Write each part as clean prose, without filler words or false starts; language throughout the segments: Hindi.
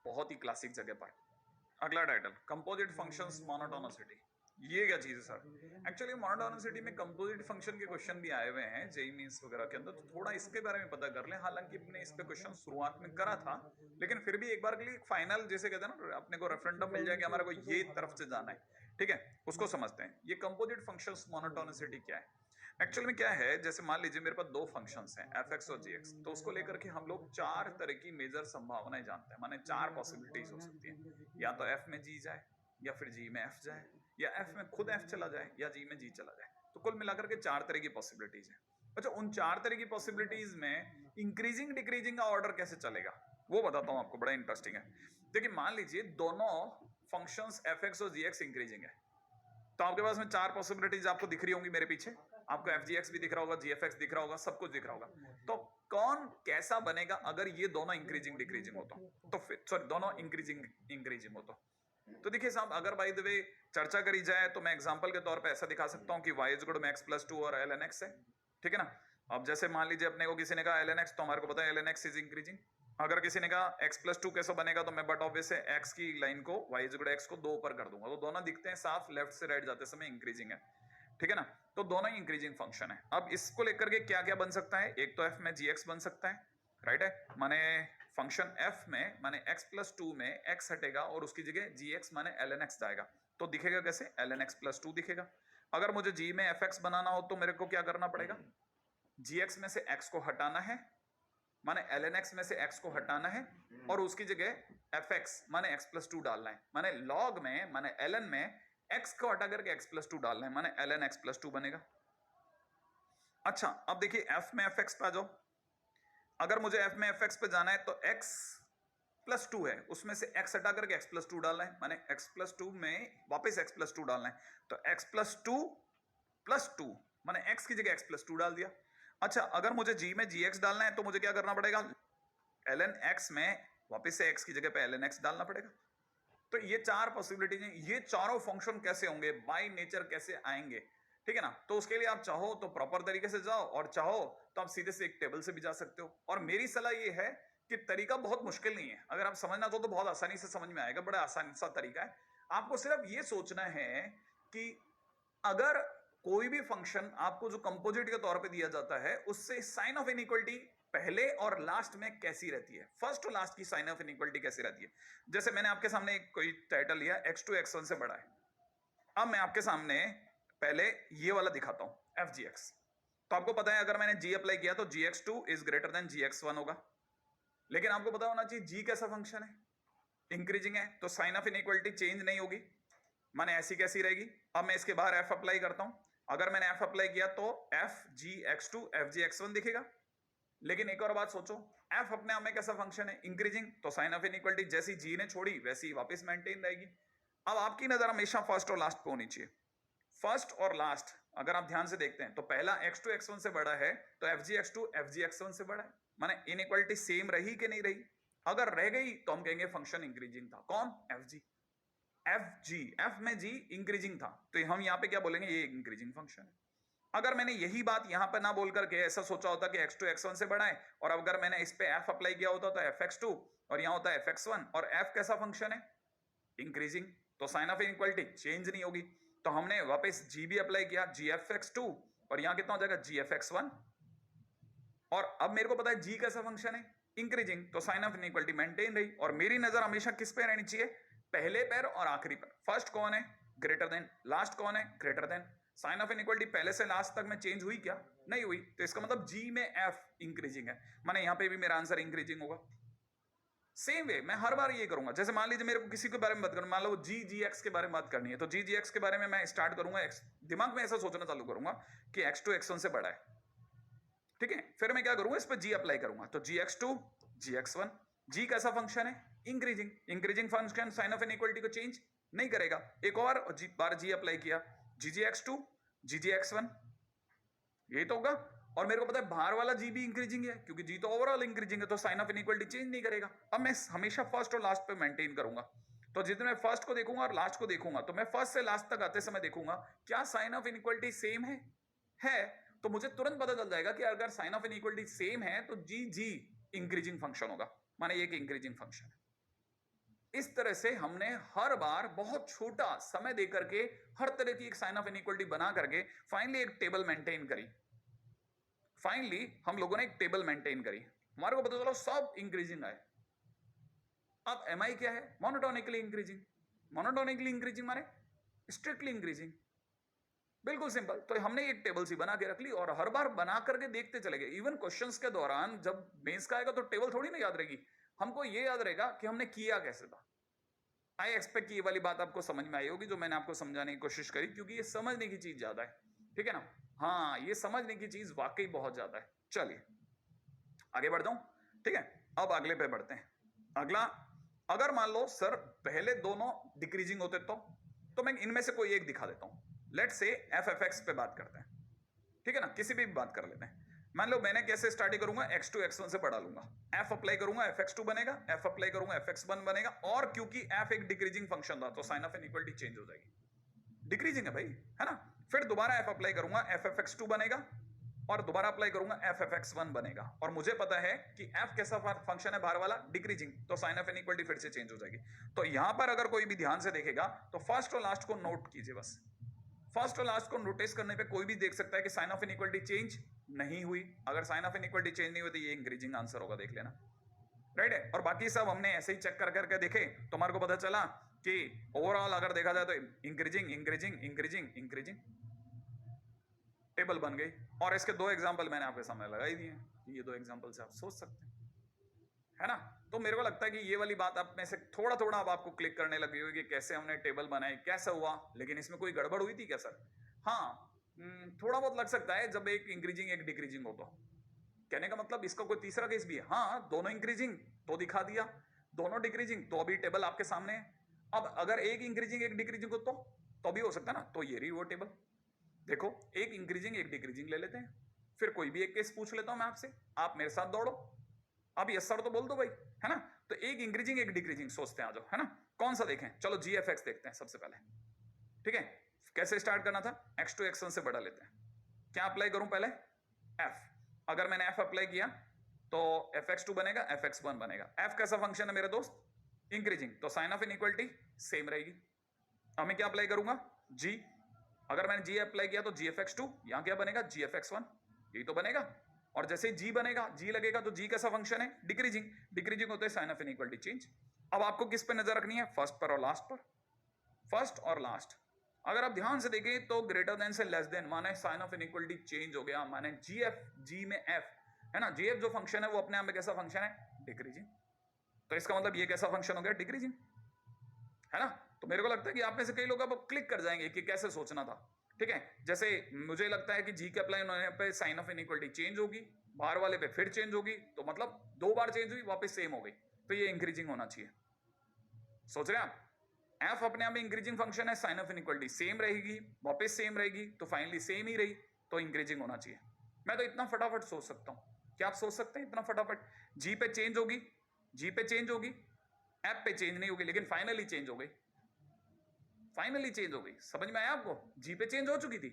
बहुत ही क्लासिक जगह पर। अगला टाइटल, कंपोजिट फंक्शंस मोनोटोनिसिटी। ये क्या चीज है सर? एक्चुअली मोनोटोनिसिटी में कंपोजिट फंक्शन के क्वेश्चन भी आए हुए हैं जेई मींस वगैरह के अंदर, तो थोड़ा इसके बारे में पता कर लें। हालांकि हमने इस पे क्वेश्चन शुरुआत में करा था, लेकिन फिर भी एक बार के लिए फाइनल जैसे कहते हैं ना, अपने को रेफरेंडम मिल जाए कि हमारे को ये तरफ से जाना है, ठीक है, उसको समझते हैं। ये कंपोजिट फंक्शंस मोनोटोनिसिटी क्या है? एक्चुअल में क्या है, जैसे मान लीजिए मेरे पास दो फंक्शंस हैं एफ एक्स और जी एक्स, तो उसको लेकर के हम लोग चार तरह की मेजर संभावनाएं जानते हैं, माने चार पॉसिबिलिटीज हो सकती हैं। या तो एफ में जी जाए, या फिर जी में एफ जाए, या एफ में खुद एफ चला जाए, या जी में जी चला जाए। तो कुल मिलाकर के चार तरह की पॉसिबिलिटीज है। अच्छा, उन चार तरह की पॉसिबिलिटीज में इंक्रीजिंग डिक्रीजिंग का ऑर्डर कैसे चलेगा वो बताता हूं आपको, बड़ा इंटरेस्टिंग है। देखिए मान लीजिए दोनों फंक्शंस एफ एक्स और जी एक्स इंक्रीजिंग है, तो आपके पास में चार पॉसिबिलिटीज आपको दिख रही होंगी मेरे पीछे। आपको एफ जी एक्स भी दिख रहा होगा, जी एफ एक्स दिख रहा होगा, सब कुछ दिख रहा होगा। तो कौन कैसा बनेगा अगर ये दोनों इंक्रीजिंग डिक्रीजिंग हो तो फिर सॉरी दोनों इंक्रीजिंग इंक्रीजिंग हो तो देखिए साहब, अगर बाय द वे चर्चा करी जाए तो मैं एग्जांपल के तौर पे ऐसा दिखा सकता हूं कि y is equal to x plus 2 और ln x है, ठीक है ना। अब जैसे मान लीजिए अपने को किसी ने कहा ln x, तो हमारे को पता है ln x इज इंक्रीजिंग। अगर किसी ने कहा x प्लस 2 कैसे बनेगा, तो मैं बट ऑब्वियस है x की लाइन को y is equal to x को 2 ऊपर कर दूंगा, तो दोनों दिखते हैं साफ, लेफ्ट से राइट जाते समय इंक्रीजिंग है, ठीक है ना। तो दोनों ही इंक्रीजिंग फंक्शन है। अब इसको लेकर के क्या क्या बन सकता है, एक तो f में gx बन सकता है, राइट है, माने फंक्शन f में माने x प्लस 2 में x हटेगा और उसकी जगह gx माने ln x जाएगा, तो दिखेगा कैसे, ln x प्लस 2 दिखेगा। अगर मुझे g में fx बनाना हो तो मेरे को क्या करना पड़ेगा, gx में से x को हटाना है, माने ln x में से x को हटाना है, और उसकी जगह fx माने x प्लस 2 डालना है, माने log में माने ln में x को हटा करके x प्लस 2 डालना है, माने ln x प्लस 2 बनेगा। अच्छा, अब देखिए f में fx पे आ जाओ। अगर मुझे f में fx पे जाना है तो x प्लस 2 है, उसमें से x हटा करके x प्लस 2 डालना है, माने x प्लस 2 में वापस x प्लस 2 डालना है, तो x प्लस 2 माने x की जगह x प्लस 2 डाल दिया। अच्छा, अगर मुझे g में gx डालना है तो मुझे क्या करना पड़ेगा, ln x में वापस से x की जगह पे ln x डालना पड़ेगा। तो ये चार पॉसिबिलिटीज हैं। ये चारों फंक्शन कैसे होंगे, बाय नेचर कैसे आएंगे, ठीक है ना। तो उसके लिए आप चाहो तो प्रॉपर तरीके से जाओ, और चाहो तो आप सीधे से एक टेबल से भी जा सकते हो। और मेरी सलाह ये है कि तरीका बहुत मुश्किल नहीं है, अगर आप समझना चाहो तो बहुत आसानी से समझ में आएगा, बड़ा आसान सा तरीका है। आपको सिर्फ ये सोचना है कि अगर कोई भी फंक्शन आपको जो कंपोजिट के तौर पे दिया जाता है, उससे साइन ऑफ इनइक्वलिटी पहले और लास्ट में कैसी रहती है, फर्स्ट और लास्ट की साइन ऑफ इनइक्वलिटी कैसी रहती है। जैसे मैंने आपके सामने एक कोई टाइटल लिया x2 x1 से बड़ा है, अब मैं आपके सामने पहले ये वाला दिखाता हूं एफ जी एक्स। तो आपको पता है अगर मैंने g अप्लाई किया तो gx2 is greater then gx1 होगा, लेकिन आपको पता होना चाहिए g कैसा फंक्शन है, इंक्रीजिंग है, तो साइन ऑफ इनइक्वलिटी चेंज नहीं होगी, माने ऐसी कैसी रहेगी। अब मैं इसके बाहर f अप्लाई करता हूं, अगर मैंने f अप्लाई किया तो f g x two f g x one दिखेगा। लेकिन एक और बात सोचो, f अपने आप में कैसा फंक्शन है, इंक्रीजिंग, तो साइन ऑफ इनइक्वलिटी जैसी g ने छोड़ी वैसी वापस मेंटेन रहेगी। अब आपकी नजर हमेशा फर्स्ट और लास्ट पे होनी चाहिए। फर्स्ट और लास्ट अगर आप ध्यान से देखते हैं तो पहला x2 x1 से बड़ा है, तो fg(x2) fg(x1) से बड़ा है, माने इनइक्वालिटी सेम रही कि नहीं रही। अगर रह गई तो हम कहेंगे फंक्शन इंक्रीजिंग था। कौन, fg। f में g इंक्रीजिंग था, तो हम यहां पे क्या बोलेंगे, ये इंक्रीजिंग फंक्शन है। अगर मैंने यही बात यहां पर ना बोल करके ऐसा सोचा होता कि x2 x1 से बड़ा है, और अगर मैंने इस पे f अप्लाई किया होता तो fx2, और यहां होता है fx1, और f कैसा फंक्शन है, इंक्रीजिंग, तो साइन ऑफ इनइक्वालिटी चेंज नहीं होगी। तो हमने वापस g भी अप्लाई किया, gfx2, और यहां कितना हो जाएगा, gfx1। और अब मेरे को पता है g कैसा फंक्शन है, इंक्रीजिंग, तो साइन ऑफ इनइक्वालिटी मेंटेन रही। और मेरी नजर हमेशा किस पे रहनी चाहिए, पहले पैर और आखिरी पैर। फर्स्ट कौन है, ग्रेटर देन, लास्ट कौन है, greater than. Sign of inequality पहले से लास्ट तक में चेंज हुई क्या, नहीं हुई, तो इसका मतलब g में f इंक्रीजिंग है, माने यहां पे भी मेरा आंसर इंक्रीजिंग होगा। सेम वे मैं हर बार ये करूंगा। जैसे मान लीजिए मेरे को किसी के बारे में बात करना, मान लो जी जी एक्स के बारे में बात करनी है, तो जी जी एक्स के बारे में मैं स्टार्ट करूंगा, एक्स दिमाग में ऐसा सोचना चालू करूंगा कि x2 x1 से बड़ा है, ठीक है। फिर मैं क्या करूंगा, इस पर जी अप्लाई करूंगा, तो gx2 gx1। जी कैसा फंक्शन है, increasing, increasing function sine of inequality को चेंज नहीं करेगा। एक और बार जी अप्लाई किया, ggx2 ggx1, यही तो होगा। और मेरे को पता है बाहर वाला जी भी इंक्रीजिंग है, क्योंकि जी तो ओवरऑल इंक्रीजिंग है, तो साइन ऑफ इनइक्वालिटी चेंज नहीं करेगा। अब मैं हमेशा फर्स्ट और लास्ट पे मेंटेन करूंगा। तो जितने मैं फर्स्ट को देखूंगा और लास्ट को देखूंगा तो मैं फर्स्ट से लास्ट तक आते समय देखूंगा क्या साइन ऑफ इनइक्वालिटी सेम है तो मुझे तुरंत पता चल जाएगा कि अगर साइन ऑफ इनइक्वालिटी सेम है तो जी जी इंक्रीजिंग फंक्शन होगा, माने ये एक इंक्रीजिंग फंक्शन है। इस तरह से हमने हर बार बहुत छोटा समय देकर के हर तरह की एक साइन ऑफ इनइक्वालिटी बना करके फाइनली एक टेबल मेंटेन करी। फाइनली हम लोगों ने एक टेबल मेंटेन करी, हमारे को पता चला सब इंक्रीजिंग आए। अब एम आई क्या है? Monotonically increasing. मोनोटोनिकली इंक्रीजिंग माने स्ट्रिक्टली इंक्रीजिंग, बिल्कुल सिंपल। तो हमने एक टेबल सी बना के रख ली और हर बार बना करके देखते चले गए। इवन क्वेश्चंस के दौरान जब मेंस का आएगा तो टेबल थोड़ी ना याद रहेगी, हमको ये याद रहेगा कि हमने किया कैसे था। आई एक्सपेक्ट ये वाली बात आपको समझ में आई होगी जो मैंने आपको समझाने की कोशिश करी, क्योंकि ये समझने की चीज ज्यादा है, ठीक है ना। हाँ, ये समझने की चीज वाकई बहुत ज्यादा है। चलिए आगे बढ़ता हूं, ठीक है। अब अगले पे बढ़ते हैं। अगला, अगर मान लो सर पहले दोनों डिक्रीजिंग होते तो मैं इनमें से कोई एक दिखा देता हूं। लेट से एफ एफ एक्स पे बात करते हैं, ठीक है ना, किसी भी बात कर लेते हैं। मान लो मैंने कैसे स्टार्ट करूंगा, x2 x1 से बढ़ा लूंगा, f अप्लाई करूंगा fx2 बनेगा, f अप्लाई करूंगा fx1 बनेगा। और क्योंकि f एक डिक्रीजिंग फंक्शन था तो साइन ऑफ इनइक्वालिटी चेंज हो जाएगी, डिक्रीजिंग है भाई, है ना। फिर दोबारा f अप्लाई करूंगा, ffx2 बनेगा और दोबारा अप्लाई करूंगा ffx1 बनेगा। और मुझे पता है कि f कैसा फंक्शन है, बाहर वाला डिक्रीजिंग, तो साइन ऑफ इनइक्वालिटी फिर से चेंज हो जाएगी। तो यहां पर अगर कोई भी ध्यान से देखेगा तो फर्स्ट और लास्ट को नोट कीजिए बस। फर्स्ट और लास्ट को नोटिस करने पे कोई भी देख सकता है कि साइन ऑफ इनइक्वालिटी चेंज नहीं हुई। अगर साइन ऑफ इनइक्वालिटी चेंज नहीं हुई तो ये इंक्रीजिंग आंसर होगा, देख लेना, राइट है। और बाकी सब हमने ऐसे ही चेक कर करके देखे तो हमारे को पता चला कि ओवरऑल अगर देखा जाए तो increasing increasing increasing increasing table बन गई। और इसके दो एग्जांपल मैंने आपके सामने लगा ही दिए, ये दो एग्जांपल से आप सोच सकते हैं, है ना। तो मेरे को लगता है कि ये वाली बात आप में से थोड़ा थोड़ा अब आपको क्लिक करने लगी होगी कि कैसे हमने टेबल बनाई, कैसे हुआ। लेकिन इसमें कोई गड़बड़ हुई थी क्या सर? हाँ, थोड़ा बहुत लग सकता है जब एक इंक्रीजिंग एक डिक्रीजिंग हो तो। कहने का मतलब इसका कोई तीसरा केस भी है। हाँ, दोनों इंक्रीजिंग तो दिखा दिया, दोनों डिक्रीजिंग तो अभी टेबल आपके सामने है। अब अगर एक इंक्रीजिंग एक डिक्रीजिंग हो तो भी हो सकता है ना। तो ये रही वो टेबल, देखो एक इंक्रीजिंग एक डिक्रीजिंग ले लेते हैं। फिर कोई भी एक केस पूछ लेता हूं मैं आपसे, आप मेरे साथ दौड़ो। अब यस सर तो बोल दो भाई, है ना। तो एक इंक्रीजिंग एक डिक्रीजिंग सोचते हैं, आ जाओ, है ना। कौन सा देखें? चलो जी एफ एक्स देखते हैं सबसे पहले, ठीक है। कैसे स्टार्ट करना था? x2 x1 से बढ़ा लेते हैं। क्या अप्लाई करूं पहले? f। अगर मैंने f अप्लाई किया तो fx2 बनेगा, fx1 बनेगा। f कैसा फंक्शन है मेरे दोस्त? इंक्रीजिंग, तो साइन ऑफ इनइक्वालिटी सेम रहेगी। अब मैं क्या अप्लाई करूंगा? g। अगर मैंने g अप्लाई किया तो gfx2, यहां क्या बनेगा? gfx1, यही तो बनेगा। और जैसे g बनेगा, g लगेगा तो g कैसा फंक्शन है? डिक्रीजिंग। डिक्रीजिंग होते हैं साइन ऑफ इनइक्वालिटी चेंज। अब आपको किस पे नजर रखनी है? फर्स्ट पर और लास्ट पर। फर्स्ट और लास्ट अगर आप ध्यान से देखें तो ग्रेटर देन से लेस देन माने साइन ऑफ इनइक्वालिटी चेंज हो गया, माने जीएफ, जी में एफ, है ना। जीएफ जो फंक्शन है वो अपने आप में कैसा फंक्शन है? डिक्रीजिंग। तो इसका मतलब ये कैसा फंक्शन हो गया? डिक्रीजिंग, है ना। तो मेरे को लगता है कि आप में से कई लोग अब क्लिक कर जाएंगे कि कैसे सोचना था, ठीक है। जैसे मुझे लगता है कि जी के अप्लाई होने पे साइन ऑफ इनइक्वालिटी चेंज होगी, बाहर वाले पे फिर चेंज होगी, तो मतलब दो बार चेंज हुई वापस सेम हो गई, तो ये इंक्रीजिंग होना चाहिए। सोच रहे हैं आप? f अपने आप में इंक्रीजिंग फंक्शन है, साइन ऑफ इनइक्वालिटी सेम रहेगी, वापस सेम रहेगी, तो फाइनली सेम ही रही, तो इंक्रीजिंग होना चाहिए। मैं तो इतना फटाफट सोच सकता हूं, क्या आप सोच सकते हैं इतना फटाफट? जी पे चेंज होगी, जी पे चेंज होगी, एफ पे चेंज नहीं होगी, लेकिन फाइनली चेंज हो गई, फाइनली चेंज हो गई। समझ में आया आपको? जी पे चेंज हो चुकी थी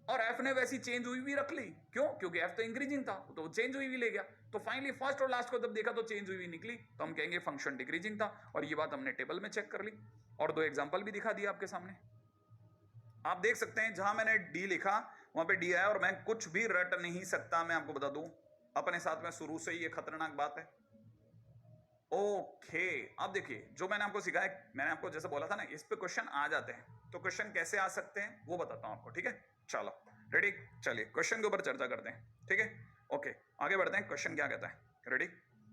और एफ ने वैसी चेंज हुई भी रख ली, क्यों? क्योंकि एफ तो इंक्रीजिंग था, तो चेंज हुई भी ले गया। तो फाइनली फर्स्ट और लास्ट को जब देखा तो चेंज हुई निकली, तो हम कहेंगे फंक्शन डिक्रीजिंग था। और ये बात हमने टेबल में चेक कर ली और दो एग्जांपल भी दिखा दिया आपके सामने। आप देख सकते हैं जहां मैंने डी लिखा वहां पे डी आया, और मैं कुछ भी रट नहीं सकता, मैं आपको बता दूं अपने साथ में शुरू से ही ये खतरनाक बात है। ओके, अब देखिए जो मैंने आपको सिखाया, मैंने आपको जैसे बोला था ना, इस पे क्वेश्चन आ जाते हैं, तो क्वेश्चन कैसे आ सकते हैं वो बताता हूं आपको, ठीक है। चलो रेडी, चलिए क्वेश्चन के ऊपर चर्चा करते हैं, ठीक है। ओके, आगे बढ़ते हैं। क्वेश्चन क्या कहता है, रेडी।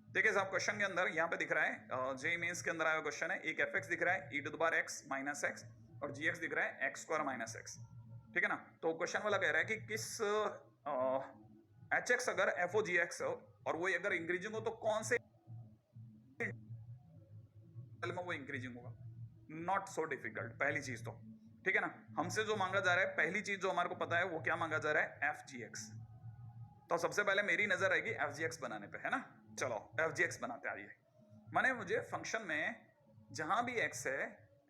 देखिए साहब, क्वेश्चन के अंदर यहाँ पे दिख रहा है, जे मेंस के अंदर आया क्वेश्चन है, एक एफ दिख रहा है e to the power x minus x, और जी दिख रहा है x स्क्वायर माइनस एक्स, ठीक है ना। तो क्वेश्चन वाला कह रहा है कि किस एच एक्स अगर एफ ओ जी एक्स और वो अगर इंक्रीजिंग हो तो कौन से में वो इंक्रीजिंग होगा। नॉट सो डिफिकल्ट, पहली चीज तो, ठीक है ना। हमसे जो मांगा जा रहा है, पहली चीज जो हमारे को पता है वो क्या मांगा जा रहा है? F g x. तो सबसे पहले मेरी नजर आएगी एफ जी एक्स बनाने पे, है ना। चलो एफ जी एक्स बनाते आइए। माने मुझे फंक्शन में जहां भी x है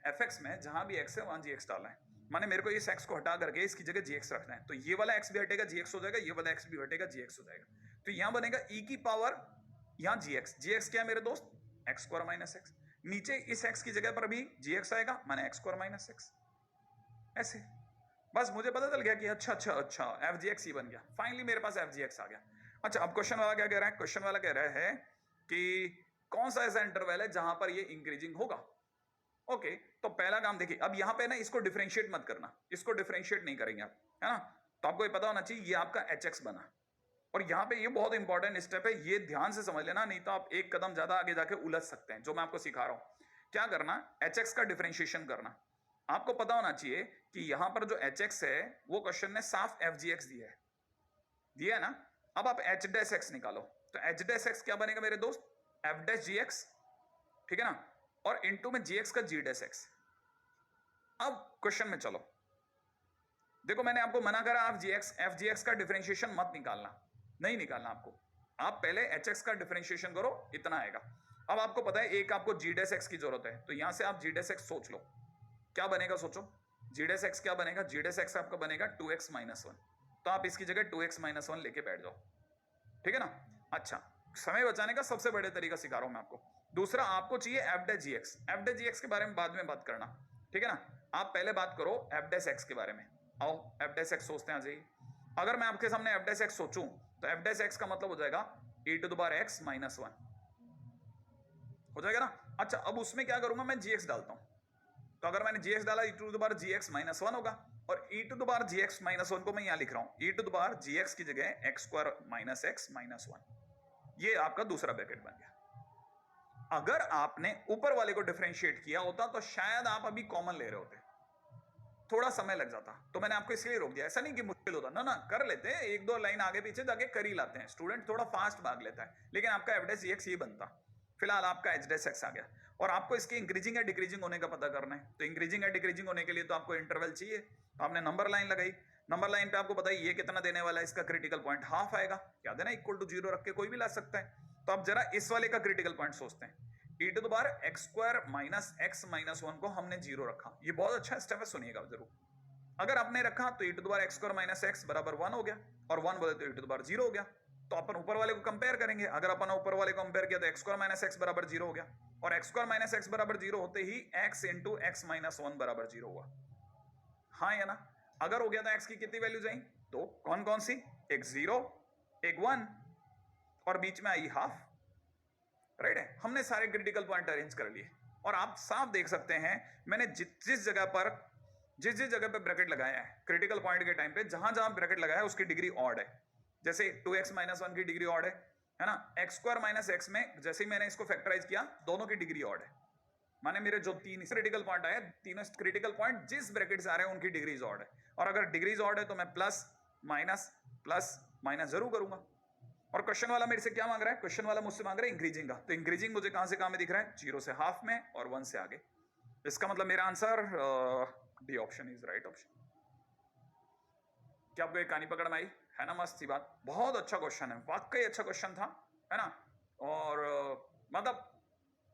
fx में, जहां भी x है वहां gx डालना है। माने मेरे को इस x को हटा करके इसकी जगह gx रखना है, तो ये वाला x भी हटेगा gx हो जाएगा, ये वाला x भी हटेगा gx हो जाएगा। तो यहां बनेगा e की पावर यहां gx क्या है मेरे दोस्त, x स्क्वायर माइनस x। नीचे इस x की जगह पर भी gx आएगा, माने x स्क्वायर माइनस x। ऐसे बस मुझे पता चल गया कि अच्छा एफ जी एक्स ही बन गया। फाइनली मेरे पास एफ जी एक्स आ गया। अच्छा, अब क्वेश्चन वाला क्या कह रहा है, क्वेश्चन वाला कह रहा है कि कौन सा ऐसा इंटरवल है जहां पर ये इंक्रीजिंग होगा। ओके, तो पहला काम देखिए, अब यहां पे ना इसको डिफरेंशिएट मत करना, इसको डिफरेंशिएट नहीं करेंगे आप, है ना। तो आपको ये पता होना चाहिए ये आपका एच एक्स बना, और यहाँ पे ये बहुत इंपॉर्टेंट स्टेप है, ये ध्यान से समझ लेना, नहीं तो आप एक कदम ज्यादा आगे जाके उलझ सकते हैं। जो मैं आपको सिखा रहा हूं, क्या करना, एच एक्स का डिफरेंशिएशन करना। आपको पता होना चाहिए कि यहां पर जो एच एक्स है वो क्वेश्चन ने साफ एफ जी एक्स दिया है ना। अब आप एच डैश एक्स निकालो, तो एच डैश एक्स क्या बनेगा मेरे दोस्त, एफ डैश जी एक्स, ठीक है ना, और इनटू में जी एक्स का जी डैश एक्स। अब क्वेश्चन में चलो, देखो मैंने आपको मना करा आप एफ जी एक्स का डिफरेंशिएशन मत निकालना, नहीं निकालना आपको। आप पहले एच एक्स का डिफरेंशिएशन करो, इतना आएगा। अब आपको पता है एक आपको जी डैश एक्स की जरूरत है, तो यहां से आप जी डैश एक्स सोच लो क्या बनेगा, सोचो जी डैश एक्स क्या बनेगा। जी डैश एक्स आपका बनेगा 2x माइनस 1, तो आप इसकी जगह 2x माइनस 1 लेके बैठ जाओ, ठीक है ना। अच्छा, समय बचाने का सबसे बड़े तरीका सिखा रहा हूं मैं आपको। दूसरा, आपको चाहिए एफ डैश जी एक्स। एफ डैश जी एक्स के बारे में बाद में बात करना, ठीक है ना। आप पहले बात करो एफ डैश एक्स के बारे में। आओ एफ डैश एक्स सोचते हैं। जाइए, अगर मैं आपके सामने एफ डैश एक्स सोचूं तो एफ डैश एक्स का मतलब हो जाएगा e to the power x minus 1 हो जाएगा ना। अच्छा, अब उसमें क्या करूंगा, मैं जी एक्स डालता हूं, तो अगर मैंने जी एक्स डाला e to the power g x minus 1 होगा, और e to the power g x minus 1 को मैं यहां लिख रहा हूं, e to the power g x की जगह x square minus x minus 1। ये आपका दूसरा ब्रैकेट बन गया। अगर आपने ऊपर वाले को डिफरेंशिएट किया होता तो शायद आप अभी कॉमन ले रहे होते, थोड़ा समय लग जाता, तो मैंने आपको इसलिए रोक दिया। ऐसा नहीं कि मुश्किल होता, ना ना, कर लेते हैं, एक दो लाइन आगे पीछे जाके कर ही लाते हैं, स्टूडेंट थोड़ा फास्ट भाग लेता है, लेकिन आपका एफ डैश एक्स ये बनता। फिलहाल आपका एच डैश एक्स आ गया, और आपको इसकी इंक्रीजिंग या डिक्रीजिंग होने का पता करना है। तो इंक्रीजिंग या डिक्रीजिंग होने के लिए तो आपको इंटरवल चाहिए, तो आपने नंबर लाइन लगाई। नंबर लाइन पे आपको पता है ये कितना देने वाला है, इसका क्रिटिकल पॉइंट हाफ आएगा, क्या देना, इक्वल टू 0 रख के कोई भी ला सकता है। तो आप जरा इस वाले का क्रिटिकल पॉइंट सोचते हैं, e to the power x square minus x minus 1 को हमने 0 रखा। ये बहुत अच्छा स्टेप है, सुनिएगा जरूर। अगर आपने रखा तो e to the power x square minus x बराबर 1 हो गया, और 1 बोले तो e टू द पावर 0 हो गया। तो अपन ऊपर वाले को कंपेयर करेंगे, अगर अपन ऊपर वाले को कंपेयर किया तो एक्स स्क्वायर माइनस एक्स बराबर 0 हो गया, और एक्स स्क्वायर माइनस एक्स बराबर 0 होते ही x इंटू एक्स माइनस 1 बराबर 0 हुआ, हाँ या ना। अगर हो गया तो x की कितनी वैल्यूज आई, तो कौन कौन सी, एक 0, एक 1, और बीच में आई हाफ, राइट है। हमने सारे क्रिटिकल पॉइंट अरेंज कर लिए, और आप साफ देख सकते हैं मैंने जिस जगह पर जिस जगह पे ब्रैकेट लगाया है क्रिटिकल पॉइंट के टाइम पे, जहां जहां ब्रैकेट लगाया है उसकी डिग्री ऑड है। जैसे 2x माइनस 1 की डिग्री ऑड है ना। एक्स स्क्वायर माइनस एक्स में जैसे ही मैंने इसको फैक्टराइज किया, दोनों की डिग्री ऑड है, माने मेरे जो 3 क्रिटिकल पॉइंट आए, तीनों क्रिटिकल पॉइंट जिस ब्रैकेट से आ रहे हैं उनकी डिग्रीज ऑड है। और अगर डिग्रीज ऑड है तो मैं प्लस माइनस जरूर करूंगा। और क्वेश्चन वाला मेरे से क्या मांग रहा है, क्वेश्चन वाला मुझसे मांग रहा है इंक्रीजिंग का, तो इंक्रीजिंग मुझे कहां से कहां में दिख रहा है, 0 से हाफ में और 1 से आगे। इसका मतलब मेरा answer D option is right option. क्या आपको एक कहानी पकड़ में आई, है ना, मस्त सी बात। बहुत अच्छा क्वेश्चन है, वाकई अच्छा क्वेश्चन था, है ना। और मतलब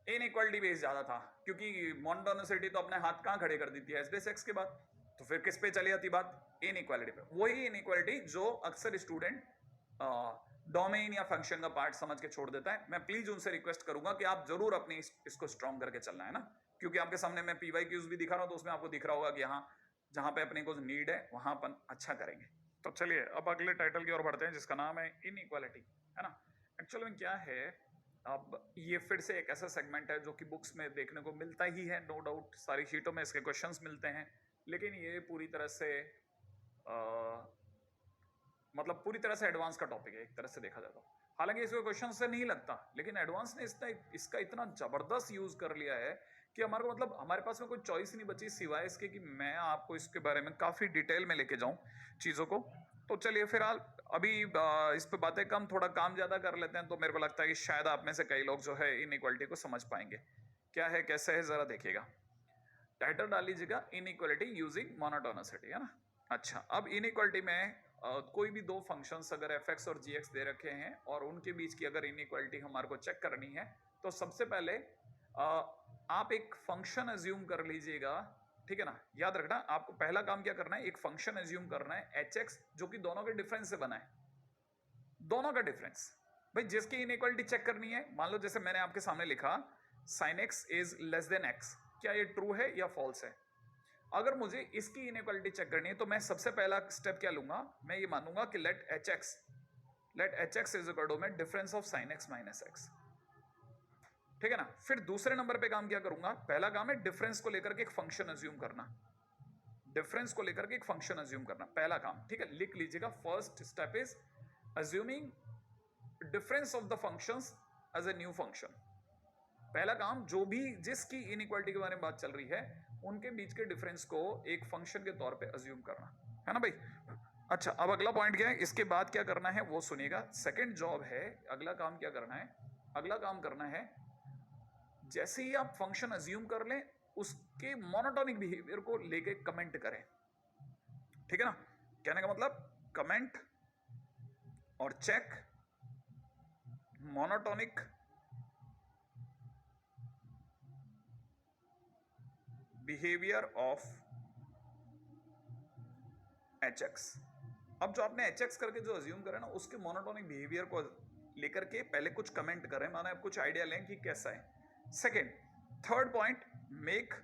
इनइक्वालिटी बेस ज्यादा था, क्योंकि मोनोटोनिसिटी तो अपने हाथ कहां खड़े कर दी थी, एच डैश एक्स के बाद, तो फिर किस पे चली जाती बात, इनइक्वालिटी पे। वही इनइक्वालिटी जो अक्सर स्टूडेंट डोमेन या फंक्शन का पार्ट समझ के छोड़ देता है। मैं प्लीज उनसे रिक्वेस्ट करूंगा कि आप जरूर अपनी इसको स्ट्रॉन्ग करके चलना, है ना, क्योंकि आपके सामने मैं पीवाई क्यूज भी दिखा रहा हूं, तो उसमें आपको दिख रहा होगा कि यहाँ जहां पे अपने को नीड है वहां अपन अच्छा करेंगे। तो चलिए अब अगले टाइटल की ओर बढ़ते हैं, जिसका नाम है इनइक्वालिटी, है ना। एक्चुअली में क्या है, अब ये फिर से एक ऐसा सेगमेंट है जो कि बुक्स में देखने को मिलता ही है, नो डाउट, सारी शीटों में इसके क्वेश्चंस मिलते हैं, लेकिन ये पूरी तरह से मतलब पूरी तरह से एडवांस का टॉपिक है एक तरह से देखा जाए तो। हालांकि इसको क्वेश्चन से नहीं लगता, लेकिन एडवांस ने इसका इतना जबरदस्त यूज कर लिया है कि हमारे को मतलब हमारे पास में कोई चॉइस नहीं बची सिवाय इसके कि मैं आपको इसके बारे में काफी डिटेल में लेके जाऊं चीजों को। तो चलिए फिलहाल अभी इस पे बातें कम, थोड़ा काम ज्यादा कर लेते हैं, तो मेरे को लगता है कि शायद आप में से कई लोग जो है इनइक्वालिटी को समझ पाएंगे। क्या है कैसे है जरा देखिएगा, टाइटल डाल लीजिएगा, इनइक्वालिटी यूजिंग मोनोटोनिसिटी, है ना। अच्छा, अब इनइक्वालिटी में कोई भी दो फंक्शंस अगर fx और gx दे रखे हैं और उनके बीच की अगर इनइक्वालिटी हमारे को चेक करनी है, तो सबसे पहले आप एक फंक्शन एज्यूम कर लीजिएगा, ठीक है ना। याद रखना आपको पहला काम क्या करना है, एक फंक्शन एज्यूम करना है hx जो कि दोनों के डिफरेंस से बना है, दोनों का डिफरेंस। भाई जिसकी इनइक्वालिटी चेक करनी है, मान लो जैसे मैंने आपके सामने लिखा sin x is less then x, क्या ये ट्रू है या फॉल्स है। अगर मुझे इसकी इनइक्वालिटी चेक करनी है तो मैं सबसे पहला स्टेप क्या लूंगा, मैं ये मानूंगा कि let hx is equal to में difference of sin x minus x, ठीक है ना। फिर दूसरे नंबर पे काम क्या करूंगा, पहला काम है डिफरेंस को लेकर के एक फंक्शन अज्यूम करना, डिफरेंस को लेकर के एक फंक्शन अज्यूम करना, पहला काम, ठीक है। लिख लीजिएगा, first step is assuming difference of the functions as a new function. पहला काम, जो भी जिसकी इनइक्वालिटी के बारे में बात चल रही है उनके बीच के डिफरेंस को एक फंक्शन के तौर पे अज्यूम करना है ना भाई। अच्छा, अब अगला पॉइंट क्या है, इसके बाद क्या करना है वो सुनिएगा। सेकंड जॉब है, अगला काम क्या करना है, अगला काम करना है जैसे ही आप फंक्शन अज्यूम कर लें उसके मोनोटोनिक बिहेवियर को लेके कमेंट करें, ठीक है ना। कहने का मतलब कमेंट और check monotonic behaviour of hx। अब जो आपने hx करके जो अज्यूम करें ना उसके मोनोटोनिक बिहेवियर को लेकर के पहले कुछ कमेंट करें, माना आप कुछ आइडिया लें कि कैसा है। Second, third point, make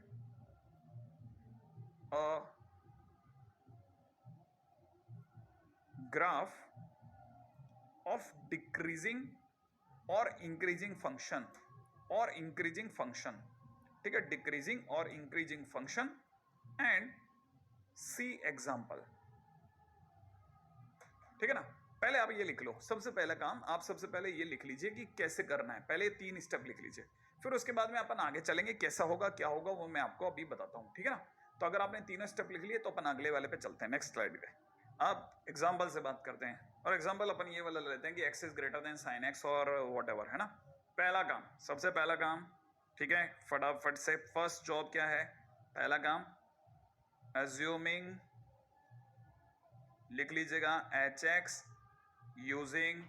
a graph of decreasing और इंक्रीजिंग फंक्शन, और इंक्रीजिंग फंक्शन, ठीक है, डिक्रीजिंग और increasing function and see example, ठीक है ना। पहले आप ये लिख लो, सबसे पहला काम आप सबसे पहले ये लिख लीजिए कि कैसे करना है, पहले 3 स्टेप लिख लीजिए, फिर उसके बाद में अपन आगे चलेंगे, कैसा होगा क्या होगा वो मैं आपको अभी बताता हूं, ठीक है ना। तो अगर आपने तीनों स्टेप लिख लिए तो अपन अगले वाले पे चलते हैं, नेक्स्ट स्लाइड पे। आप एग्जाम्पल से बात करते हैं, और एग्जाम्पल अपन ये वाला लेते हैं कि x is greater than sine x और वॉट एवर, है ना। पहला काम, सबसे पहला काम, ठीक है, फटाफट से फर्स्ट जॉब क्या है, पहला काम अज्यूमिंग, लिख लीजिएगा hx using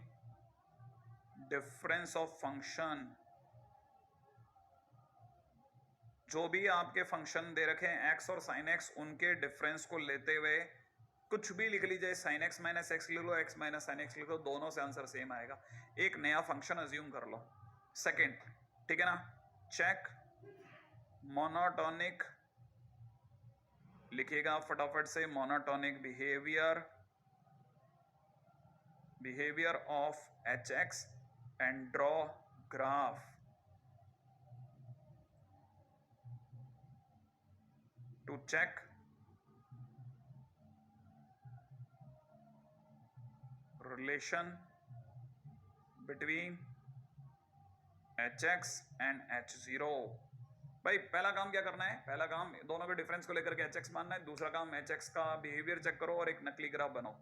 difference of function. जो भी आपके फंक्शन दे रखे हैं x और sin x, उनके डिफरेंस को लेते हुए कुछ भी लिख लीजिए, sin x माइनस x लिख लो, x माइनस sin x लिख लो, दोनों से आंसर सेम आएगा। एक नया फंक्शन अज्यूम कर लो। सेकंड, ठीक है ना, चेक मोनोटोनिक, लिखिएगा फटाफट से, monotonic behaviour of hx and draw graph to check relation between hx and h0। भाई पहला काम क्या करना है, पहला काम दोनों के डिफरेंस को लेकर के hx मानना है, दूसरा काम hx का बिहेवियर चेक करो और एक नकली ग्राफ बनाओ,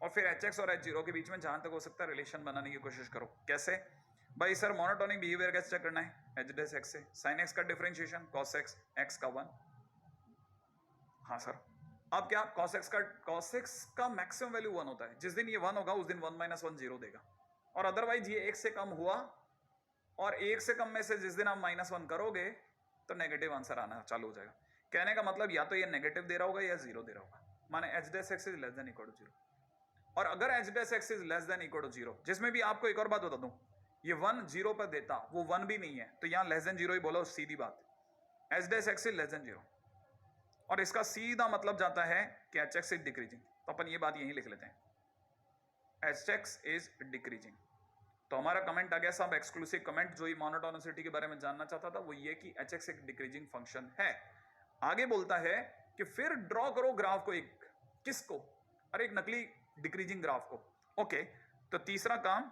और फिर hx और h0 के बीच में जहां तक हो सकता है रिलेशन बनाने की कोशिश करो। कैसे भाई सर, मोनोटोनिक बिहेवियर कैसे चेक करना है, h डैश x से, sin x का डिफरेंशिएशन cos x का 1, हाँ सर। अब क्या, cos x का मैक्सिमम वैल्यू 1 होता है, जिस दिन ये 1 होगा उस दिन 1 माइनस 1 0 देगा, और अदरवाइज ये 1 से कम हुआ, और 1 से कम में से जिस दिन आप -1 करोगे तो नेगेटिव आंसर आना चालू हो जाएगा। कहने का मतलब या तो ये नेगेटिव दे रहा होगा या 0 दे रहा होगा, माने h dash x is less than equal to 0। और अगर h dash x is less than equal to 0, जिसमें भी आपको एक और बात बता दूं, ये 1 0 पर देता, वो 1 भी नहीं है, तो यहां लेस देन 0 ही बोलो, सीधी बात, h dash x is less then 0, और इसका सीधा मतलब जाता है कि hx इज डिक्रीजिंग। तो अपन ये बात यहीं लिख लेते हैं, hx इज डिक्रीजिंग। तो हमारा कमेंट आ गया साहब, एक्सक्लूसिव कमेंट, जो ही मोनोटोनिसिटी के बारे में जानना चाहता था वो ये कि hx एक डिक्रीजिंग फंक्शन है। आगे बोलता है कि फिर ड्रॉ करो ग्राफ को, एक किसको, अरे एक नकली डिक्रीजिंग ग्राफ को। ओके, तो तीसरा काम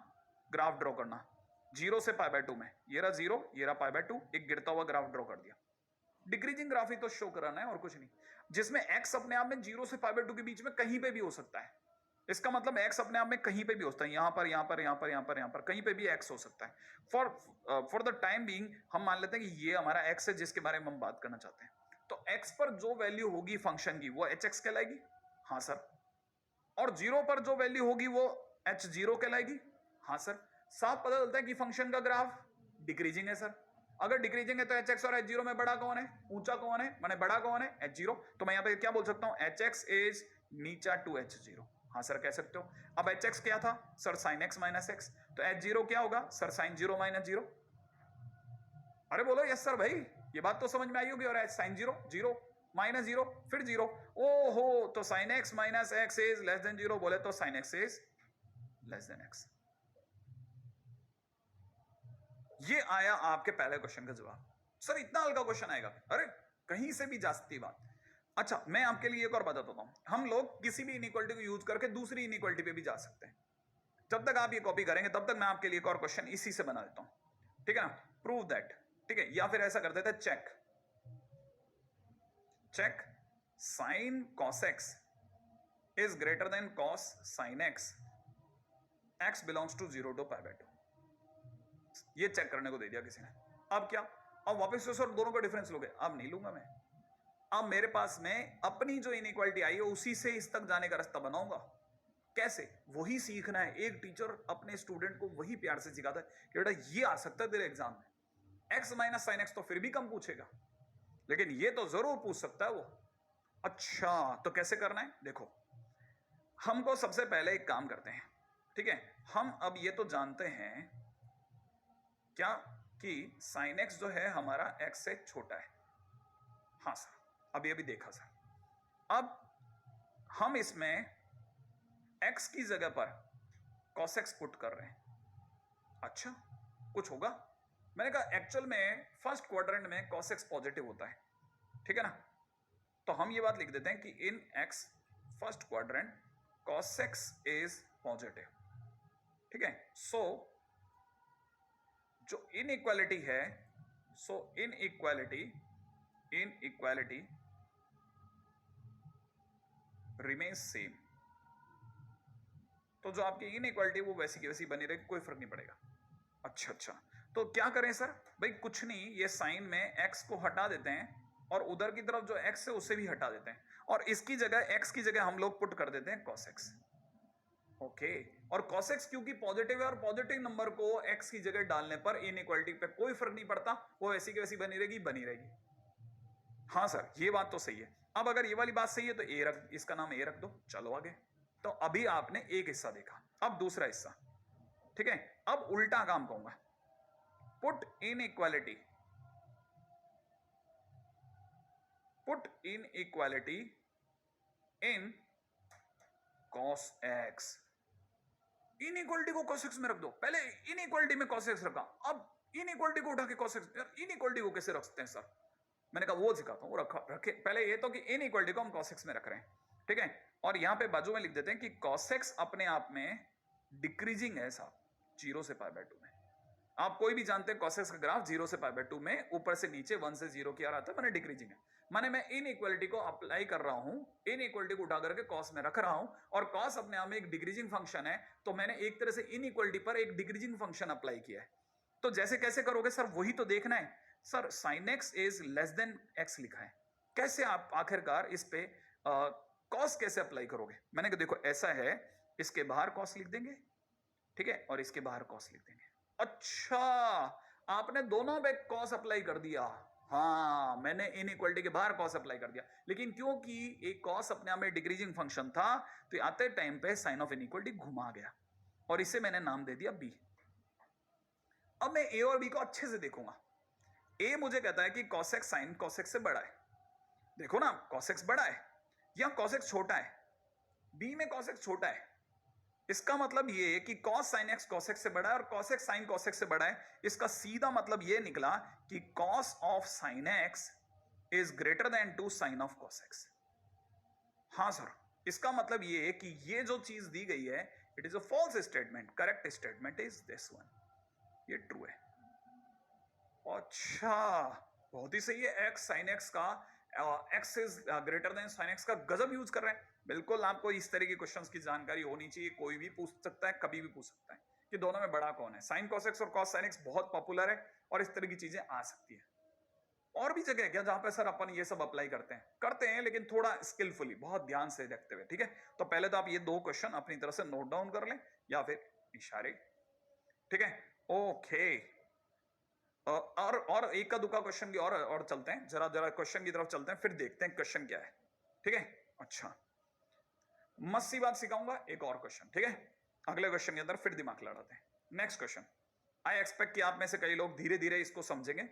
ग्राफ ड्रॉ करना 0 से π/2 में, ये रहा 0, ये रहा π/2, एक गिरता हुआ ग्राफ ड्रॉ कर दिया। डिक्रीजिंग ग्राफ ही तो शो कराना है और कुछ नहीं, जिसमें x अपने आप में 0 से π/2 के बीच में कहीं पे भी हो सकता है। इसका मतलब x अपने आप में कहीं पे भी हो सकता है, यहां पर, यहां पर, यहां पर, यहां पर, यहां पर, कहीं पे भी x हो सकता है। फॉर द टाइम बीइंग हम मान लेते हैं कि ये हमारा x है जिसके बारे में हम बात करना चाहते हैं। तो x पर जो वैल्यू होगी फंक्शन की वो hx कहलाएगी, हाँ सर। और 0 पर जो वैल्यू होगी वो h0 कहलाएगी, हाँ सर। साफ पता चलता है कि फंक्शन का ग्राफ डिक्रीजिंग है सर। अगर डिक्रीजिंग है तो एच एक्स और एच जीरो में बड़ा कौन है, ऊंचा कौन है, माने बड़ा कौन है, एच जीरो। तो मैं यहाँ पे क्या बोल सकता हूँ, एच एक्स इज नीचा टू एच जीरो। हाँ सर कह सकते हो। अब एच एक्स क्या था sir, sign x minus x, तो एच जीरो क्या होगा sir, sine zero minus zero. अरे बोलो यस सर भाई, ये बात तो समझ में आई होगी। और sine zero zero minus zero फिर जीरो, ओहो, तो sign x minus x is less than zero, बोले तो sine x is less then x. ये आया आपके पहले क्वेश्चन का जवाब। सर इतना हल्का क्वेश्चन आएगा, अरे कहीं से भी जा सकती बात। अच्छा मैं आपके लिए एक और बता देता हूं, हम लोग किसी भी इनइक्वालिटी को यूज करके दूसरी इनइक्वालिटी पे भी जा सकते हैं। जब तक आप ये कॉपी करेंगे तब तक मैं आपके लिए एक और क्वेश्चन इसी से बना देता हूं, ठीक है ना, प्रूव दैट, ठीक है। या फिर ऐसा कर देते हैं, check check sine cos x is greater than cos sine x, x belongs to 0 to pi by 2। ये चेक करने को दे दिया किसी ने। अब क्या, अब वापस से सर दोनों का डिफरेंस लोगे, अब नहीं लूंगा मैं। अब मेरे पास में अपनी जो इनइक्वालिटी आई है उसी से इस तक जाने का रास्ता बनाऊंगा। कैसे, वही सीखना है। एक टीचर अपने स्टूडेंट को वही प्यार से सिखाता है कि बेटा ये आ सकता है तेरे एग्जाम में, एक्स माइनस साइन एक्स तो फिर भी कम पूछेगा, लेकिन ये तो जरूर पूछ सकता है वो। अच्छा तो कैसे करना है, देखो हमको सबसे पहले एक काम करते हैं, ठीक है। हम अब ये तो जानते हैं क्या कि साइन एक्स जो है हमारा एक्स से छोटा है। हाँ सर अभी अभी देखा सर। अब हम इसमें एक्स की जगह पर कॉस एक्स पुट कर रहे हैं। अच्छा कुछ होगा, मैंने कहा एक्चुअल में फर्स्ट क्वाड्रेंट में कॉस एक्स पॉजिटिव होता है, ठीक है ना। तो हम ये बात लिख देते हैं कि in x first quadrant cos x is positive, ठीक है। सो जो इनइक्वालिटी है, सो इनइक्वालिटी रिमेन्स सेम। तो जो आपकी इनइक्वालिटी वो वैसी की वैसी बनी रहेगी, कोई फर्क नहीं पड़ेगा। अच्छा तो क्या करें सर, भाई कुछ नहीं, ये साइन में x को हटा देते हैं और उधर की तरफ जो x है उसे भी हटा देते हैं, और इसकी जगह x की जगह हम लोग पुट कर देते हैं cos x। ओके, और cos x क्योंकि पॉजिटिव है और पॉजिटिव नंबर को x की जगह डालने पर इनइक्वालिटी पे कोई फर्क नहीं पड़ता, वो वैसी की वैसी बनी रहेगी। हाँ सर ये बात तो सही है। अब अगर ये वाली बात सही है तो ए रख, इसका नाम ए रख दो, चलो आगे। तो अभी आपने एक हिस्सा देखा, अब दूसरा हिस्सा, ठीक है। अब उल्टा काम कहूंगा, put inequality in cos x। Inequality को cos x में रख दो, पहले इनइक्वालिटी में cos x रखा, अब इनइक्वालिटी को उठा के cos x। यार इनइक्वालिटी को कैसे रख सकते हैं सर, मैंने कहा वो सिखाता हूं, वो रखे पहले ये तो कि इनइक्वालिटी को हम cos x में रख रहे हैं, ठीक है। और यहां पे बाजू में लिख देते हैं कि cos x अपने आप में डिक्रीजिंग है साहब, 0 से पाई बाय 2 में। आप कोई भी जानते हैं cos x का ग्राफ 0 से पाई बाय 2 में ऊपर से नीचे 1 से 0 की आ रहा था, मैंने डिक्रीजिंग है, माने मैं इनइक्वालिटी को अप्लाई कर रहा हूं, इनइक्वालिटी को उठा करके cos में रख रहा हूं, और cos अपने आप में एक डिक्रीजिंग फंक्शन है, तो मैंने एक तरह से इनइक्वालिटी पर एक डिक्रीजिंग फंक्शन अप्लाई किया है। तो जैसे कैसे करोगे सर, वही तो देखना है sir. Sine x is less then x लिखा है, कैसे आप आखिरकार इस पे कॉस कैसे अप्लाई करोगे। मैंने कहा देखो ऐसा है, इसके बाहर कॉस लिख देंगे, ठीक है, और इसके बाहर कॉस लिख देंगे। अच्छा आपने दोनों पे कॉस अप्लाई कर दिया, हाँ मैंने इनइक्वालिटी के बाहर कॉस अप्लाई कर दिया, लेकिन क्योंकि एक कॉस अपने आप में डिक्रीजिंग फंक्शन था, तो आते टाइम पे साइन ऑफ इनइक्वालिटी घुमा गया, और इसे मैंने नाम दे दिया बी। अब मैं ए और बी को अच्छे से देखूंगा। ए मुझे कहता है कि cos x sin cos x से बड़ा है, देखो ना cos x बड़ा है या cos x छोटा है, बी में cos x छोटा है, इसका मतलब ये है कि cos sin x cos x से बड़ा है और cos x sin cos x से बड़ा है। इसका सीधा मतलब ये निकला कि cos of sin x is greater than 2 sin of cos x। हाँ सर, इसका मतलब ये है कि ये जो चीज दी गई है it is a false statement, correct statement is this one, ये ट्रू है। अच्छा बहुत ही सही है, x sin x का x is greater then sin x का गजब यूज कर रहे हैं। बिल्कुल आपको इस तरह के क्वेश्चंस की जानकारी होनी चाहिए, कोई भी पूछ सकता है, कभी भी पूछ सकता है कि दोनों में बड़ा कौन है। sin cos x और cos sin x बहुत पॉपुलर है और इस तरह की चीजें आ सकती है। और भी जगह है क्या जहां पे सर अपन ये सब अप्लाई करते हैं लेकिन थोड़ा स्किलफुली, बहुत ध्यान से देखते हुए, ठीक है। तो पहले तो आप ये दो क्वेश्चन अपनी तरफ से नोट डाउन कर लें या फिर इशारे, ठीक है। ओके और एक का दुका क्वेश्चन भी और चलते हैं, जरा जरा क्वेश्चन की तरफ चलते हैं, फिर देखते हैं क्वेश्चन क्या है। ठीक है, अच्छा मस्त सी बात सिखाऊंगा, एक और क्वेश्चन। ठीक है, अगले क्वेश्चन के अंदर फिर दिमाग लड़ाते हैं। नेक्स्ट क्वेश्चन, आई एक्सपेक्ट कि आप में से कई लोग धीरे धीरे इसको समझेंगे।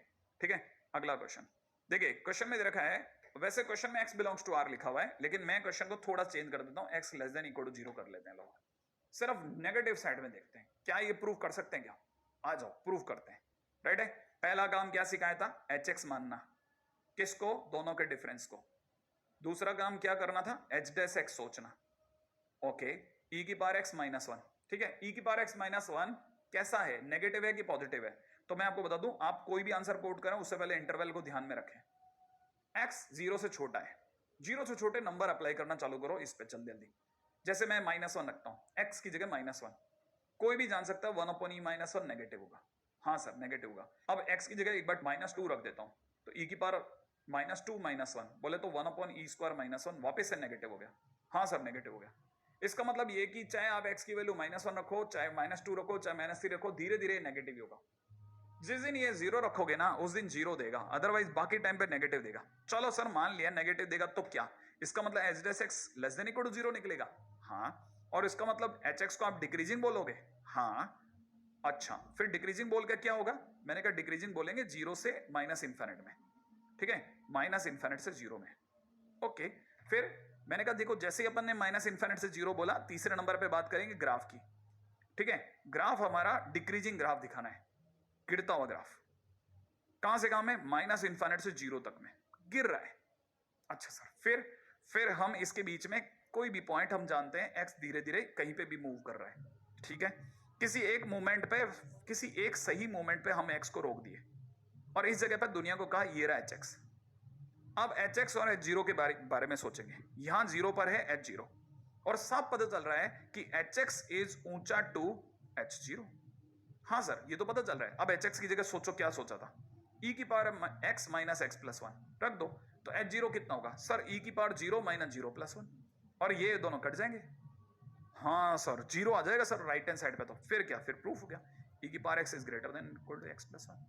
ठीक है, अगला क्वेश्चन देखिए, क्वेश्चन में दे रखा है, वैसे क्वेश्चन में x बिलोंग्स टू r लिखा हुआ है, लेकिन मैं क्वेश्चन को थोड़ा चेंज कर देता हूं, x less than equal to 0 कर लेते हैं लोग। सिर्फ नेगेटिव साइड में देखते हैं, क्या ये प्रूव कर सकते हैं क्या? आ जाओ प्रूव करते हैं। राइट है, पहला काम क्या सिखाया था? hx मानना, किसको? दोनों के डिफरेंस को। दूसरा काम क्या करना था? h डैश x सोचना। ओके, e की पावर x माइनस 1। ठीक है, e की पावर x माइनस 1 कैसा है? नेगेटिव है कि पॉजिटिव है? तो मैं आपको बता दूं, आप कोई भी आंसर कोट करें उससे पहले इंटरवल को ध्यान में रखें। x 0 से छोटा है, 0 से छोटे नंबर अप्लाई करना चालू करो इस पे जल्दी जल्दी। जैसे मैं -1 रखता हूं, x की जगह -1, कोई भी जान सकता है 1 अपॉन ई -1 नेगेटिव होगा। हाँ सर नेगेटिव होगा। अब x की जगह एक बार -2 रख देता हूं, तो e की पावर -2 -1 बोले तो 1 अपॉन ई स्क्वायर -1 वापिस से नेगेटिव हो गया। हाँ सर नेगेटिव हो गया। इसका मतलब ये कि चाहे आप x की वैल्यू -1 रखो, चाहे -2 रखो, चाहे -3 रखो, धीरे धीरे नेगेटिव होगा। जिस दिन ये 0 रखोगे ना उस दिन 0 देगा, अदरवाइज बाकी टाइम पे नेगेटिव देगा। चलो सर मान लिया नेगेटिव देगा, तो क्या इसका मतलब h dash x less than equal to 0 निकलेगा? हाँ। और इसका मतलब hx को आप डिक्रीजिंग बोलोगे? हाँ। अच्छा, फिर डिक्रीजिंग बोल के क्या होगा? मैंने कहा डिक्रीजिंग बोलेंगे 0 से माइनस इन्फिनिट में। ठीक है, माइनस इन्फिनिट से 0 में। ओके, फिर मैंने कहा देखो, जैसे ही अपन ने माइनस इन्फिनिट से 0 बोला, तीसरे नंबर पे बात करेंगे ग्राफ की। ठीक है, ग्राफ हमारा डिक्रीजिंग ग्राफ दिखाना है, गिरता हुआ ग्राफ। कहां से कहां में? माइनस इन्फिनिट से 0 तक में गिर रहा है। अच्छा सर, फिर हम इसके बीच में कोई भी पॉइंट हम जानते हैं x धीरे धीरे कहीं पे भी मूव कर रहा है। ठीक है, किसी एक मोमेंट पे, किसी एक सही मोमेंट पे हम x को रोक दिए और इस जगह पर दुनिया को कहा ये रहा hx। अब hx और h0 के बारे में सोचेंगे। यहां 0 पर है h0 और साफ पता चल रहा है कि hx इज ऊंचा टू h0। हाँ सर, ये तो पता चल रहा है। अब hx की जगह सोचो क्या सोचा था? e की power x minus x plus 1 रख दो, तो h0 कितना होगा? सर e की पावर 0 माइनस 0 प्लस 1, और ये दोनों कट जाएंगे। हाँ सर, 0 आ जाएगा सर राइट हैंड साइड पे, तो फिर क्या? फिर प्रूफ हो गया, e की power x is greater than equal to x plus 1।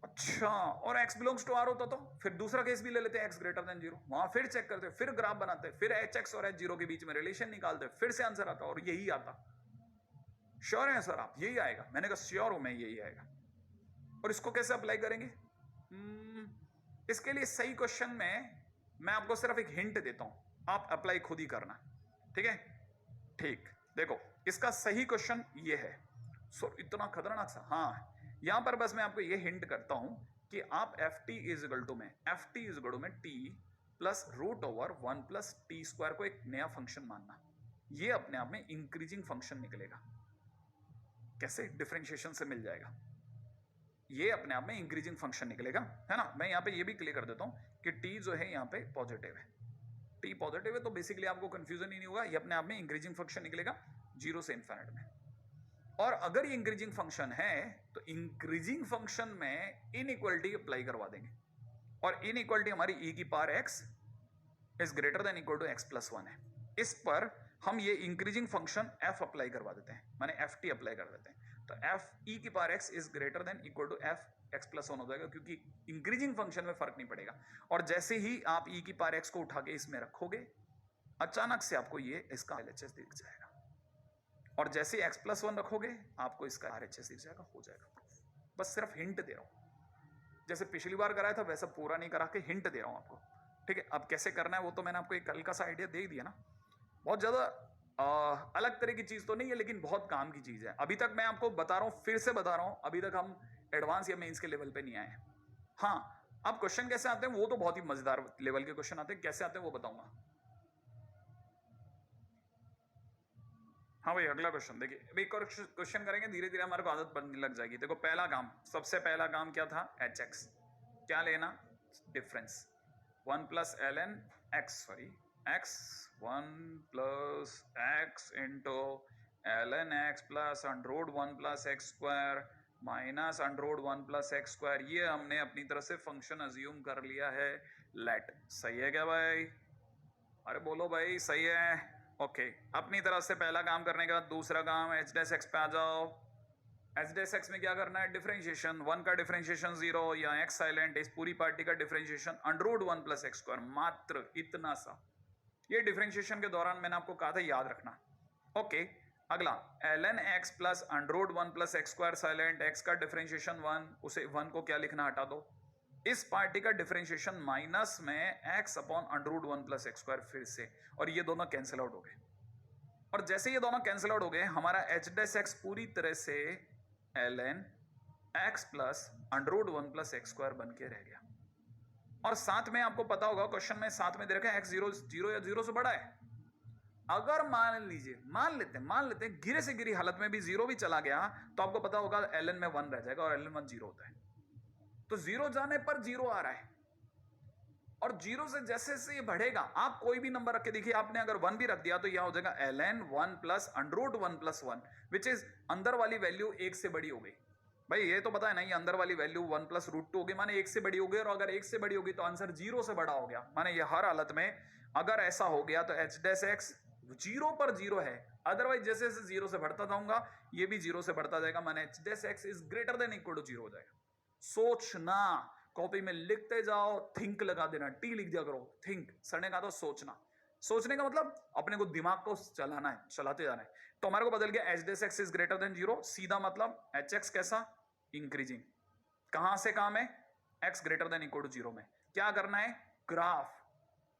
अच्छा, और x बिलोंग्स टू r होता तो फिर दूसरा केस भी ले लेते हैं, x ग्रेटर देन 0, वहां फिर चेक करते, फिर ग्राफ बनाते, फिर hx और h0 के बीच में रिलेशन निकालते, फिर से आंसर आता, और यही आता। श्योर है सर आप यही आएगा? मैंने कहा श्योर हूं मैं, यही आएगा। और इसको कैसे अप्लाई करेंगे? इसके लिए सही क्वेश्चन में मैं आपको सिर्फ एक हिंट देता हूं, आप अप्लाई खुद ही करना। ठीक है, ठीक, देखो इसका सही क्वेश्चन ये है। सो इतना खतरनाक सा? हाँ, यहां पर बस मैं आपको ये हिंट करता हूं कि आप ft इज इक्वल टू में t plus root over 1 plus t square को एक नया फंक्शन मानना। ये अपने आप में इंक्रीजिंग फंक्शन निकलेगा। कैसे? डिफरेंशिएशन से मिल जाएगा, ये अपने आप में इंक्रीजिंग फंक्शन निकलेगा, है ना। मैं यहाँ पे ये भी क्लियर कर देता हूँ कि t जो है यहाँ पे पॉजिटिव है, t पॉजिटिव है, तो बेसिकली आपको कंफ्यूजन ही नहीं होगा, ये अपने आप में इंक्रीजिंग फंक्शन निकलेगा 0 से इन्फिनिट में। और अगर ये इंक्रीजिंग फंक्शन है तो इंक्रीजिंग फंक्शन में इनइक्वालिटी अप्लाई करवा देंगे, और इनइक्वालिटी हमारी e की power x is greater than equal to x plus 1 है। इस पर हम ये इंक्रीजिंग फंक्शन f अप्लाई करवा देते हैं, माने ft अप्लाई कर देते हैं, तो f e की power x is greater than equal to f x plus 1 हो जाएगा, क्योंकि इंक्रीजिंग फंक्शन में फर्क नहीं पड़ेगा। और जैसे ही आप e की पावर x को उठा के इसमें रखोगे, अचानक से आपको ये इसका LHS दिख जाएगा, और जैसे x प्लस 1 रखोगे आपको इसका RHS दिख जाएगा, हो जाएगा। बस सिर्फ हिंट दे रहा हूं, जैसे पिछली बार कराया था वैसा पूरा नहीं करा के हिंट दे रहा हूं आपको। ठीक है, अब कैसे करना है वो तो मैंने आपको एक हल्का सा आइडिया दे ही दिया ना। बहुत ज्यादा अलग तरह की चीज तो नहीं है, लेकिन बहुत काम की चीज है। अभी तक मैं आपको बता रहा हूं, फिर से बता रहा हूं, अभी तक हम एडवांस या मेंस के लेवल पे नहीं आए हैं। हाँ, अब क्वेश्चन कैसे आते हैं वो तो बहुत ही मजेदार लेवल के क्वेश्चन आते हैं, कैसे आते हैं वो बताऊंगा। हाँ भाई, अगला क्वेश्चन देखिए, अभी एक और क्वेश्चन करेंगे, धीरे धीरे हमारे को आदत बनने लग जाएगी। देखो पहला काम, सबसे पहला काम क्या था? hx, क्या लेना? Difference 1 plus ln x, sorry x 1 plus x into ln x plus under 1 plus x square minus under 1 plus x square. ये हमने अपनी तरफ से फंक्शन अज्यूम कर लिया है लेट। सही है क्या भाई? अरे बोलो भाई, सही है। ओके, अपनी तरफ से पहला काम करने के बाद दूसरा काम h डैश x पे आ जाओ। एच डेस एक्स में क्या करना है, डिफरेंशिएशन, वन का डिफरेंशिएशन 0 या एक्स साइलेंट, इस पूरी पार्टी का differentiation under one plus x square, मात्र इतना सा। ये डिफरेंशिएशन के दौरान मैंने आपको कहा था याद रखना। ओके, अगला ln x plus under one plus x square silent, x का डिफरेंशिएशन 1, उसे 1 को क्या लिखना हटा दो, इस पार्टी का डिफरेंशिएशन माइनस में x upon under one plus x square फिर से, और ये दोनों कैंसिल आउट हो गए। और जैसे ये दोनों कैंसिल आउट हो गए, हमारा एच डेस एक्स पूरी तरह से ln x plus under one plus x square बन के रह गया। और साथ में आपको पता होगा क्वेश्चन में साथ में दे रखा है x 0 या 0 से बड़ा है। अगर मान लेते हैं गिरे से गिरी हालत में भी 0 भी चला गया, तो आपको पता होगा ln में 1 रह जाएगा, और ln 1 0 होता है। तो 0 जाने पर 0 आ रहा है, और 0 से जैसे जैसे ये बढ़ेगा, आप कोई भी नंबर रख के देखिए, आपने अगर 1 भी रख दिया तो यह हो जाएगा ln 1 plus under one plus 1, which is अंदर वाली वैल्यू 1 से बड़ी हो गई। भाई ये तो पता है ना, ये अंदर वाली वैल्यू 1 प्लस √2 हो गई, माने 1 से बड़ी हो गई, और अगर 1 से बड़ी होगी तो आंसर 0 से बड़ा हो गया। माने ये हर हालत में अगर ऐसा हो गया तो एच डेस एक्स 0 पर 0 है, अदरवाइज जैसे जैसे 0 से बढ़ता जाऊंगा ये भी 0 से बढ़ता जाएगा, माने h dash x is greater than equal to 0 हो जाएगा। सोचना, कॉपी में लिखते जाओ, थिंक लगा देना, टी लिख दिया करो, थिंक। सर ने कहा तो सोचना, सोचने का मतलब अपने को दिमाग को चलाना है, चलाते जाना है। तो हमारे को बदल गया h dash x is greater than 0, सीधा मतलब एच एक्स कैसा, इंक्रीजिंग। कहां से काम है, x greater than equal to 0 में क्या करना है, ग्राफ।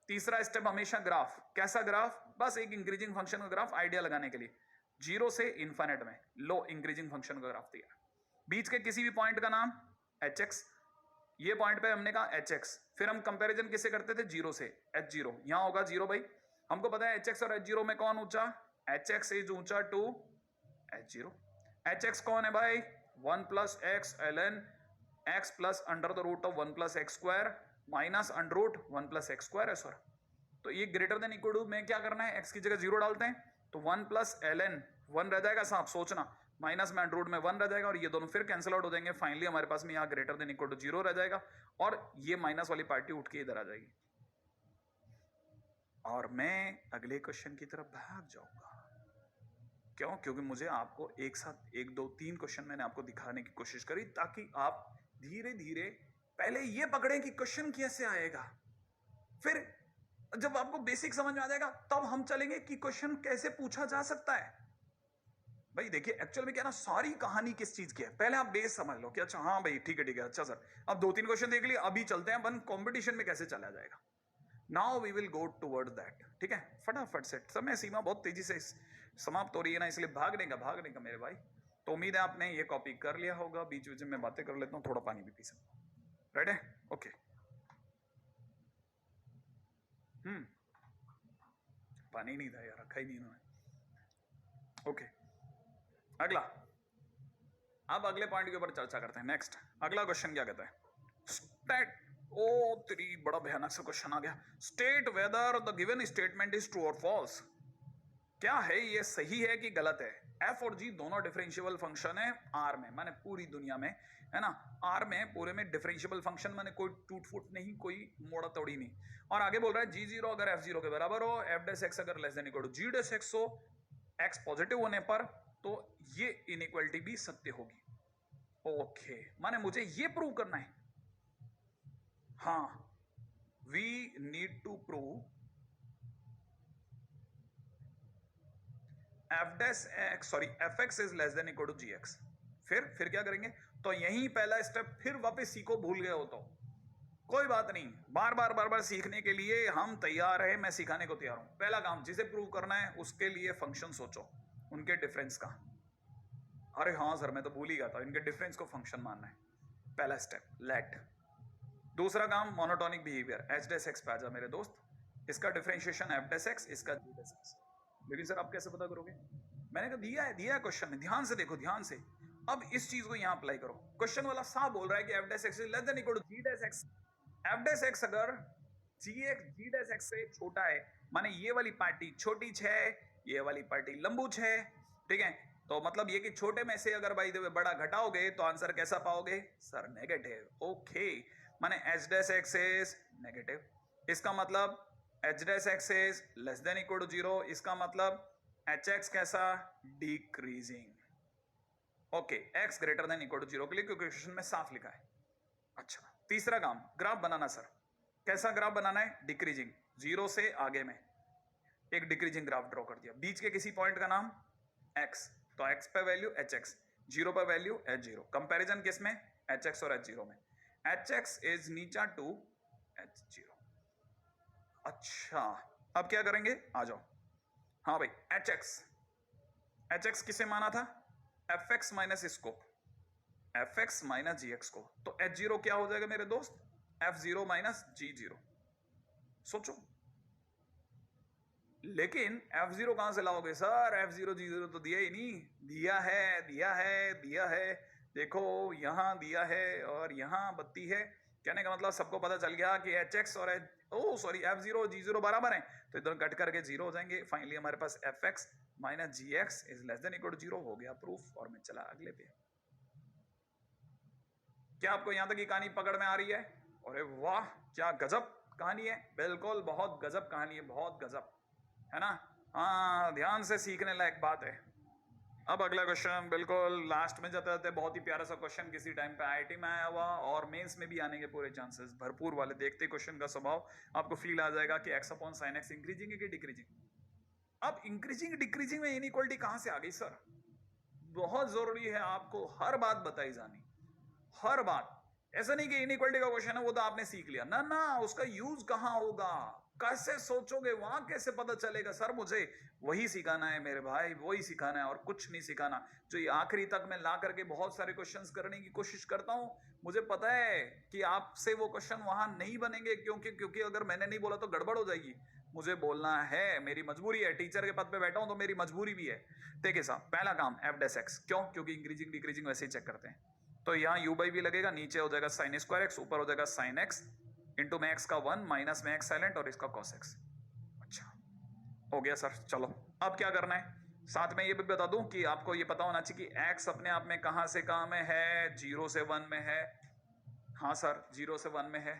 तीसरा स्टेप हमेशा ग्राफ, कैसा ग्राफ, बस एक इंक्रीजिंग फंक्शन का ग्राफ आइडिया लगाने के लिए, 0 से इन्फिनिट में लो इंक्रीजिंग फंक्शन का ग्राफ दिया, बीच के किसी भी पॉइंट का नाम hx, ये पॉइंट पे हमने कहा hx, फिर हम कंपैरिजन किससे करते थे, 0 से, h0, यहां होगा 0। भाई हमको पता है hx और h0 में कौन ऊंचा, hx इज ऊंचा टू h0। hx कौन है भाई, 1 plus x ln x plus under the root of 1 plus x square minus under root 1 plus x square है सर। तो ये ग्रेटर देन इक्वल टू में क्या करना है, x की जगह 0 डालते हैं, तो 1 प्लस ln 1 रह जाएगा साहब, सोचना, माइनस में अंडर रूट में 1 रह जाएगा, और ये दोनों फिर कैंसिल आउट हो जाएंगे। फाइनली हमारे पास में यहाँ ग्रेटर देन इक्वल टू 0 रह जाएगा, और ये माइनस वाली पार्टी उठ के इधर आ जाएगी, और मैं अगले क्वेश्चन की तरफ भाग जाऊंगा। क्यों, क्योंकि मुझे आपको एक साथ 1 2 3 क्वेश्चन मैंने आपको दिखाने की कोशिश करी, ताकि आप धीरे धीरे पहले ये पकड़ें कि क्वेश्चन कैसे आएगा, फिर जब आपको बेसिक समझ में आ जाएगा तब हम चलेंगे कि क्वेश्चन कैसे पूछा जा सकता है। भाई देखिए एक्चुअल में क्या ना, सारी कहानी किस चीज की है, पहले आप बेस समझ लो कि अच्छा हाँ भाई ठीक है, अच्छा सर अब 2 3 क्वेश्चन देख लिए, अभी चलते हैं वन कॉम्पिटिशन में कैसे चला जाएगा। Now we will go toward that, ठीक है, फटाफट से, समय सीमा बहुत तेजी से समाप्त हो रही है ना, इसलिए भागने का मेरे भाई। तो उम्मीद है आपने ये कॉपी कर लिया होगा, बीच बीच में बातें कर लेता हूँ, थोड़ा पानी भी पी सकता हूँ, राइट है, ओके। पानी नहीं था यार, रखा ही नहीं इन्होंने, ओके। अगला, अब अगले पॉइंट के ऊपर चर्चा करते हैं। नेक्स्ट अगला क्वेश्चन क्या कहता है, स्टेट, ओ तेरी बड़ा भयानक सा क्वेश्चन आ गया, state whether the given statement is true और फॉल्स। क्या है ये, सही है कि गलत है। f और g दोनों डिफरेंशिएबल फंक्शन है r में, माने पूरी दुनिया में, है ना, r में पूरे में डिफरेंशिएबल फंक्शन, माने कोई टूट फूट नहीं, कोई मोड़ा तोड़ी नहीं। और आगे बोल रहा है g0 अगर f0 के बराबर हो, f डैश x अगर less than equal to g dash x हो, x पॉजिटिव होने पर, तो ये इनइक्वालिटी भी सत्य होगी। ओके, माने मुझे ये प्रूव करना है, हाँ, we need to prove f x is less than equal to g x. फिर क्या करेंगे, तो यही पहला स्टेप, फिर वापस सीखो, भूल गए हो तो कोई बात नहीं, बार बार सीखने के लिए हम तैयार है, मैं सिखाने को तैयार हूं। पहला काम जिसे प्रूव करना है उसके लिए फंक्शन सोचो, उनके डिफरेंस का। अरे हाँ सर मैं तो भूल ही गया था, इनके डिफरेंस को फंक्शन मानना है, पहला स्टेप लेट। दूसरा काम monotonic behaviour, h dash x पे आ जा मेरे दोस्त, इसका डिफरेंशिएशन एफ डैश एक्स, इसका जी डैश एक्स। लेकिन सर आप कैसे पता करोगे, मैंने कहा दिया है क्वेश्चन में, ध्यान से देखो, ध्यान से। अब इस चीज को यहां अप्लाई करो, क्वेश्चन वाला साफ बोल रहा है कि f dash x is less than equal to g dash x. F dash x अगर जी डैश एक्स से छोटा है, माने ये वाली पार्टी छोटी है, ये वाली पार्टी लंबू है, ठीक है, तो मतलब ये कि छोटे में से अगर भाई बड़ा घटाओगे तो आंसर कैसा पाओगे सर, नेगेटिव। ओके, माने h dash x is negative, इसका मतलब h dash x is less than equal to 0, इसका मतलब एच एक्स कैसा, decreasing. Okay, x greater than equal to 0 के लिए, क्योंकि क्वेश्चन में साफ लिखा है। अच्छा, तीसरा काम, ग्राफ बनाना सर। कैसा ग्राफ बनाना है? डिक्रीजिंग, 0 से आगे में एक डिक्रीजिंग ग्राफ ड्रॉ कर दिया। बीच के किसी पॉइंट का नाम x, तो x पे वैल्यू hx, 0 पे वैल्यू h0। कंपैरिजन किस में? hx और h0 में। hx इज नीचा टू h0। अच्छा, अब क्या करेंगे? आ जाओ। हाँ भाई, hx किसे माना था? fx माइनस इसको, fx माइनस gx को। तो h0 क्या हो जाएगा मेरे दोस्त? f0 minus g0। सोचो, लेकिन f0 कहां से लाओगे सर? f0 g0 तो दिया ही नहीं। दिया है। देखो यहां दिया है और यहां बत्ती है। कहने का मतलब सबको पता चल गया कि hx और f0 g0 बराबर हैं, तो इधर कट करके 0 हो जाएंगे। फाइनली हमारे पास fx minus gx is less than equal to 0 हो गया प्रूफ। और मैं चला अगले पे। क्या आपको यहां तक की कहानी पकड़ में आ रही है? अरे वाह, क्या गजब कहानी है। बिल्कुल, बहुत गजब कहानी है, बहुत गजब, है ना? हाँ, ध्यान से सीखने लायक बात है। अब अगला क्वेश्चन, बिल्कुल लास्ट में जाते जाते, बहुत ही प्यारा सा क्वेश्चन, किसी टाइम पे आईआईटी में आया हुआ और मेंस में भी आने के पूरे चांसेस भरपूर वाले। देखते क्वेश्चन का स्वभाव आपको फील आ जाएगा कि x upon sine x increasing है कि डिक्रीजिंग। अब इंक्रीजिंग डिक्रीजिंग में इनइक्वालिटी कहां से आ गई सर? बहुत जरूरी है आपको हर बात बताई जानी, हर बात। ऐसा नहीं कि इनइक्वालिटी का क्वेश्चन है वो तो आपने सीख लिया, ना ना, उसका यूज कहां होगा, कैसे सोचोगे, वहां कैसे पता चलेगा? सर मुझे वही सिखाना है मेरे भाई, वही सिखाना है और कुछ नहीं सिखाना। जो ये आखिरी तक मैं ला करके बहुत सारे क्वेश्चंस करने की कोशिश करता हूं, मुझे पता है कि आपसे वो क्वेश्चन वहां नहीं बनेंगे, क्योंकि अगर मैंने नहीं बोला तो गड़बड़ हो जाएगी। मुझे बोलना है, मेरी मजबूरी है। टीचर के पद पे बैठा हूं तो मेरी मजबूरी भी है। देखिए साहब, पहला काम एफ डेस एक्स, क्यों? क्योंकि इंक्रीजिंग डिक्रीजिंग वैसे ही चेक करते हैं। तो यहाँ u बाई भी लगेगा, नीचे हो जाएगा साइन स्क्वायर एक्स, ऊपर हो जाएगा साइन एक्स इंटू में एक्स का 1 माइनस में एक्स साइलेंट और इसका कॉस एक्स। अच्छा, हो गया सर। चलो अब क्या करना है, साथ में ये भी बता दूं कि आपको ये पता होना चाहिए कि x अपने आप में कहां से कहां में है? 0 से 1 में है। हाँ सर, 0 से 1 में है।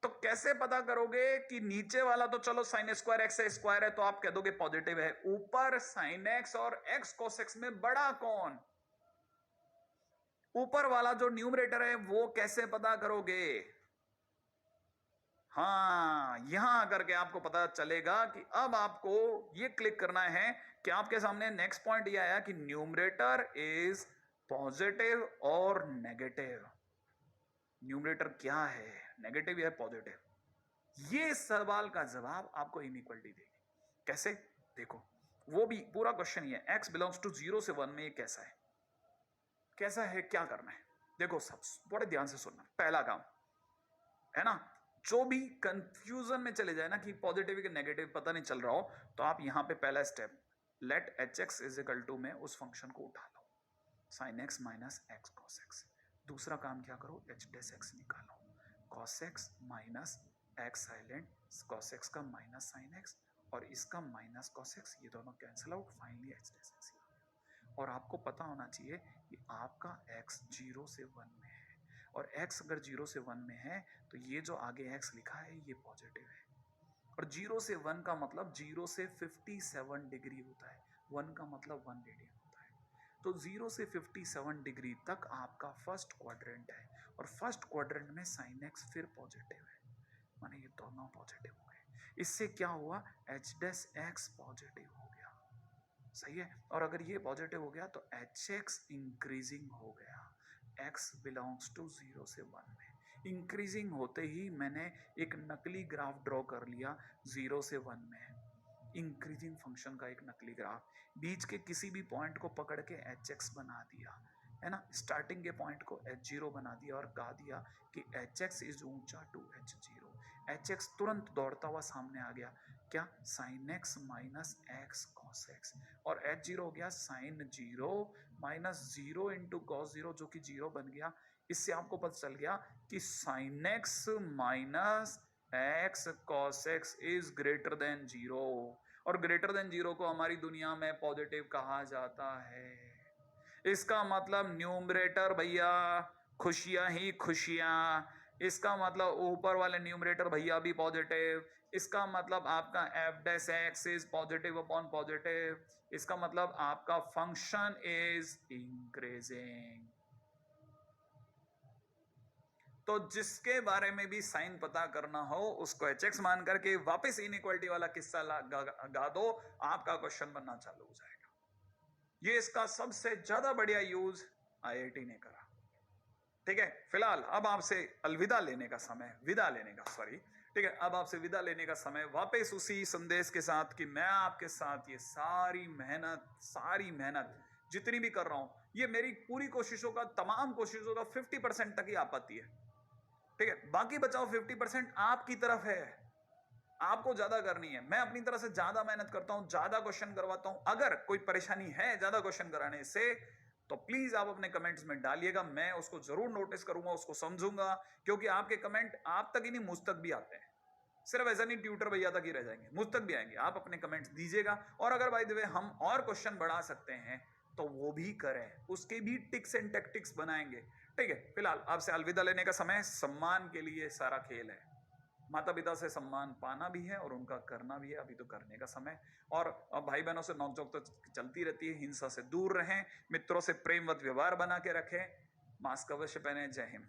तो कैसे पता करोगे कि नीचे वाला तो चलो साइन स्क्वायर एक्स है, स्क्वायर है तो आप कह दोगे पॉजिटिव है, ऊपर साइन एक्स और एक्स कोस एक्स में बड़ा कौन? ऊपर वाला जो न्यूमरेटर है वो कैसे पता करोगे? हाँ, यहां आकर के आपको पता चलेगा कि अब आपको ये क्लिक करना है कि आपके सामने नेक्स्ट पॉइंट ये आया कि न्यूमरेटर इज पॉजिटिव और नेगेटिव। न्यूमरेटर क्या है, नेगेटिव या पॉजिटिव? ये सवाल का जवाब आपको इनइक्वालिटी देगी। कैसे? देखो, वो भी पूरा क्वेश्चन ही है, x बिलोंग्स टू 0 से 1 में ये कैसा है, कैसा है, क्या करना है? देखो सब बड़े ध्यान से सुनना। पहला काम है ना, जो भी कंफ्यूजन में चले जाए ना कि पॉजिटिव के नेगेटिव पता नहीं चल रहा हो, तो आप यहां पे पहला step, let h x is equal to में उस फंक्शन को उठा लो, sine x minus x cos x. दूसरा काम क्या करो, एच डेस एक्स निकालो, cos x minus x silent, cos x का माइनस साइन एक्स और इसका माइनस कॉस एक्स, ये दोनों cancel out, finally h dash x. और आपको पता होना चाहिए कि आपका x 0 से 1 में है और x अगर 0 से 1 में है तो ये जो आगे x लिखा है ये पॉजिटिव है। और 0 से 1 का मतलब 0 से 57 डिग्री होता है, 1 का मतलब 1 रेडियन होता है। तो 0 से 57 डिग्री तक आपका फर्स्ट क्वाड्रेंट है और फर्स्ट क्वाड्रेंट में साइन एक्स फिर पॉजिटिव है, माने ये दोनों पॉजिटिव हो गए। इससे क्या हुआ, एच डेस एक्स पॉजिटिव हो गया, सही है। और अगर ये पॉजिटिव हो गया तो एच एक्स इंक्रीजिंग हो गया, x बिलोंग्स टू 0 से 1 में। इंक्रीजिंग होते ही मैंने एक नकली ग्राफ ड्रॉ कर लिया 0 से 1 में, इंक्रीजिंग फंक्शन का एक नकली ग्राफ, बीच के किसी भी पॉइंट को पकड़ के एच एक्स बना दिया, है ना, स्टार्टिंग के पॉइंट को h0 बना दिया और कहा दिया कि एच एक्स इज ऊंचा टू h0। एच एक्स तुरंत दौड़ता हुआ सामने आ गया, क्या, sign x minus x cos x, और h0 हो गया साइन 0 माइनस 0 इंटू कॉस 0 जो कि 0 बन गया। इससे आपको पता चल गया कि sign x minus x cos x is greater than 0, और ग्रेटर देन 0 को हमारी दुनिया में पॉजिटिव कहा जाता है। इसका मतलब न्यूमरेटर भैया खुशियां ही खुशियां, इसका मतलब ऊपर वाले न्यूमरेटर भैया भी पॉजिटिव, इसका मतलब आपका F dash x is positive upon positive, इसका मतलब आपका फंक्शन इज इंक्रीजिंग। तो जिसके बारे में भी साइन पता करना हो उसको एच एक्स मान करके वापस इनइक्वालिटी वाला किस्सा गा दो, आपका क्वेश्चन बनना चालू हो जाएगा। ये इसका सबसे ज्यादा बढ़िया यूज आईआईटी ने करा। ठीक है, फिलहाल अब आपसे अलविदा लेने का समय, विदा लेने का, सॉरी, ठीक है, अब आपसे विदा लेने का समय, वापस उसी संदेश के साथ कि मैं आपके साथ ये सारी मेहनत जितनी भी कर रहा हूं, ये मेरी पूरी कोशिशों का, तमाम कोशिशों का 50% तक ही आ पाती है। ठीक है, बाकी बचाओ 50% आपकी तरफ है, आपको ज्यादा करनी है। मैं अपनी तरफ से ज्यादा मेहनत करता हूं, ज्यादा क्वेश्चन करवाता हूं। अगर कोई परेशानी है ज्यादा क्वेश्चन कराने से तो प्लीज आप अपने कमेंट्स में डालिएगा, मैं उसको जरूर नोटिस करूंगा, उसको समझूंगा, क्योंकि आपके कमेंट आप तक ही नहीं मुझ तक भी आते हैं। सिर्फ ऐसा नहीं ट्यूटर भैया तक ही रह जाएंगे, मुझ तक भी आएंगे। आप अपने कमेंट्स दीजिएगा, और अगर बाय द वे हम और क्वेश्चन बढ़ा सकते हैं तो वो भी करें, उसके भी टिक्स एंड टैक्टिक्स बनाएंगे। ठीक है, फिलहाल आपसे अलविदा लेने का समय। सम्मान के लिए सारा खेल है, माता पिता से सम्मान पाना भी है और उनका करना भी है, अभी तो करने का समय। और भाई बहनों से नोकझोंक तो चलती रहती है, हिंसा से दूर रहें, मित्रों से प्रेमवत व्यवहार बना के रखें, मास्क अवश्य पहने। जय हिंद।